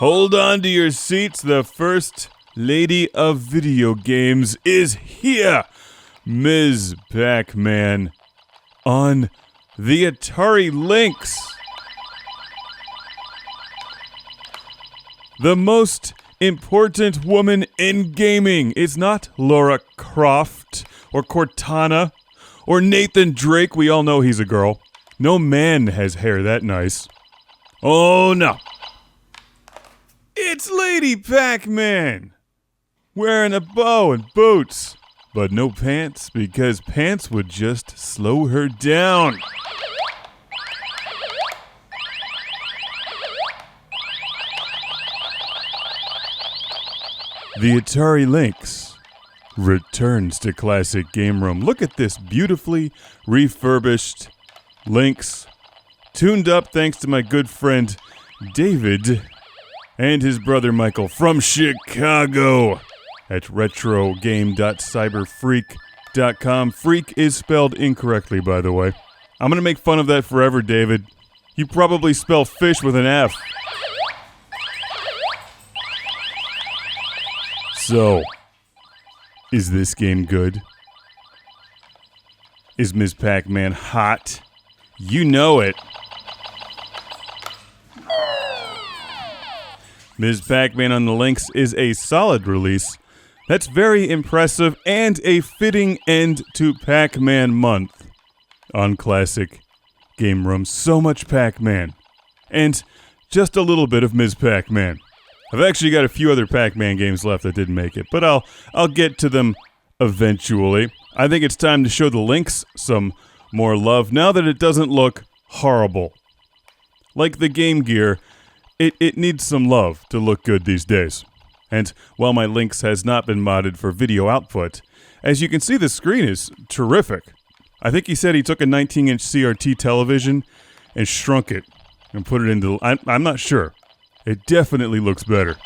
Hold on to your seats. The first lady of video games is here. Ms. Pac-Man on the Atari Lynx. The most important woman in gaming is not Lara Croft or Cortana or Nathan Drake. We all know he's a girl. No man has hair that nice. Oh no. It's Lady Pac-Man, wearing a bow and boots, but no pants because pants would just slow her down. The Atari Lynx returns to Classic Game Room. Look at this beautifully refurbished Lynx, tuned up thanks to my good friend David and his brother Michael from Chicago at retrogame.cyberfreak.com. Freak is spelled incorrectly, by the way. I'm going to make fun of that forever, David. You probably spell fish with an F. So, is this game good? Is Ms. Pac-Man hot? You know it. Ms. Pac-Man on the Lynx is a solid release. That's very impressive and a fitting end to Pac-Man month on Classic Game Room. So much Pac-Man. And just a little bit of Ms. Pac-Man. I've actually got a few other Pac-Man games left that didn't make it, but I'll get to them eventually. I think it's time to show the Lynx some more love now that it doesn't look horrible. Like the Game Gear, it needs some love to look good these days. And while my Lynx has not been modded for video output, as you can see, the screen is terrific. I think he said he took a 19-inch CRT television and shrunk it and put it into... I'm not sure. It definitely looks better.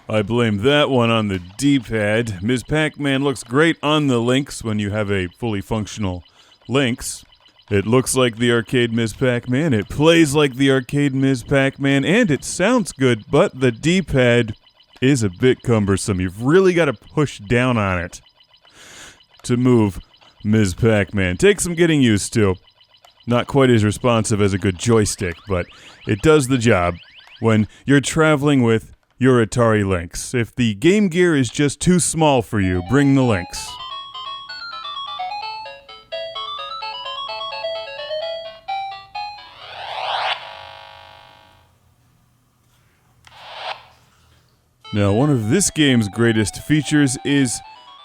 I blame that one on the D-pad. Ms. Pac-Man looks great on the Lynx when you have a fully functional Lynx. It looks like the arcade Ms. Pac-Man, it plays like the arcade Ms. Pac-Man, and it sounds good, but the D-pad is a bit cumbersome. You've really got to push down on it to move Ms. Pac-Man. Takes some getting used to. Not quite as responsive as a good joystick, but it does the job when you're traveling with your Atari Lynx. If the Game Gear is just too small for you, bring the Lynx. Now, one of this game's greatest features is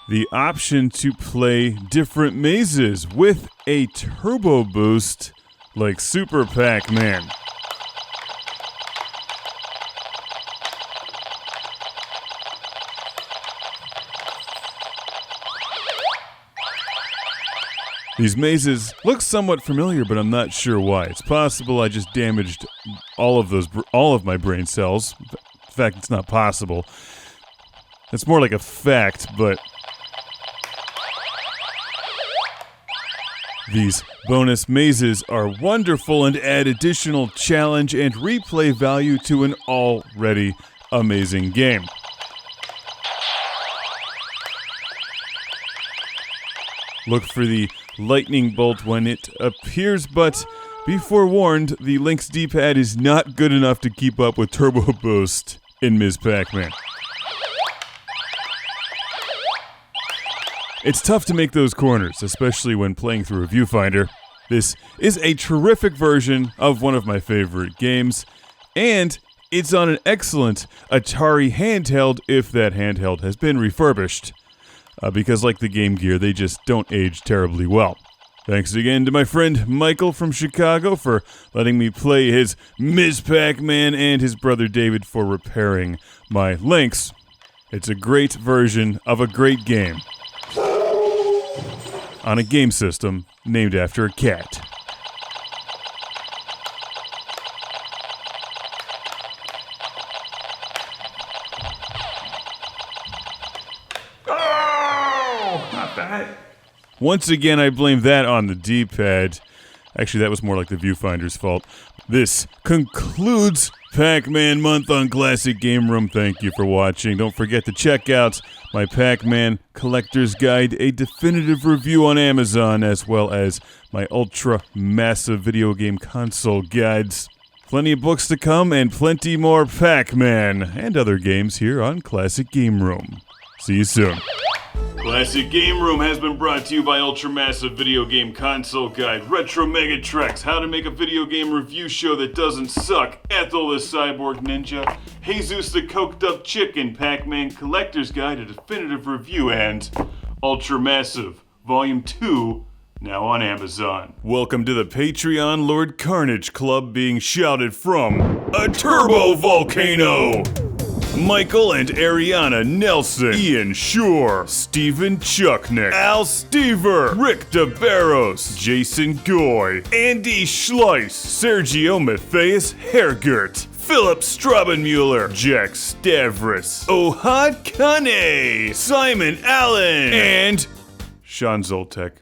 the option to play different mazes with a turbo boost like Super Pac-Man. These mazes look somewhat familiar, but I'm not sure why. It's possible I just damaged all of my brain cells. In fact, it's not possible. It's more like a fact, but these bonus mazes are wonderful and add additional challenge and replay value to an already amazing game. Look for the lightning bolt when it appears, but be forewarned, the Lynx D-pad is not good enough to keep up with Turbo Boost in Ms. Pac-Man. It's tough to make those corners, especially when playing through a viewfinder. This is a terrific version of one of my favorite games, and it's on an excellent Atari handheld if that handheld has been refurbished. Because like the Game Gear, they just don't age terribly well. Thanks again to my friend Michael from Chicago for letting me play his Ms. Pac-Man and his brother David for repairing my Lynx. It's a great version of a great game on a game system named after a cat. Once again, I blame that on the D-pad. Actually, that was more like the viewfinder's fault. This concludes Pac-Man Month on Classic Game Room. Thank you for watching. Don't forget to check out my Pac-Man Collector's Guide, a definitive review on Amazon, as well as my ultra-massive video game console guides. Plenty of books to come and plenty more Pac-Man and other games here on Classic Game Room. See you soon. Classic Game Room has been brought to you by Ultramassive Video Game Console Guide, Retro Megatrex, How to Make a Video Game Review Show That Doesn't Suck, Ethel the Cyborg Ninja, Jesus the Coked Up Chicken, Pac-Man Collector's Guide, a definitive review, and Ultramassive Volume 2, now on Amazon. Welcome to the Patreon Lord Carnage Club, being shouted from a turbo volcano! Michael and Ariana Nelson, Ian Shore, Steven Chucknick, Al Stever, Rick DeBarros, Jason Goy, Andy Schleiss, Sergio Matthias Hergert, Philip Strabenmuller, Jack Stavris, Ohad Kane, Simon Allen, and Sean Zoltek.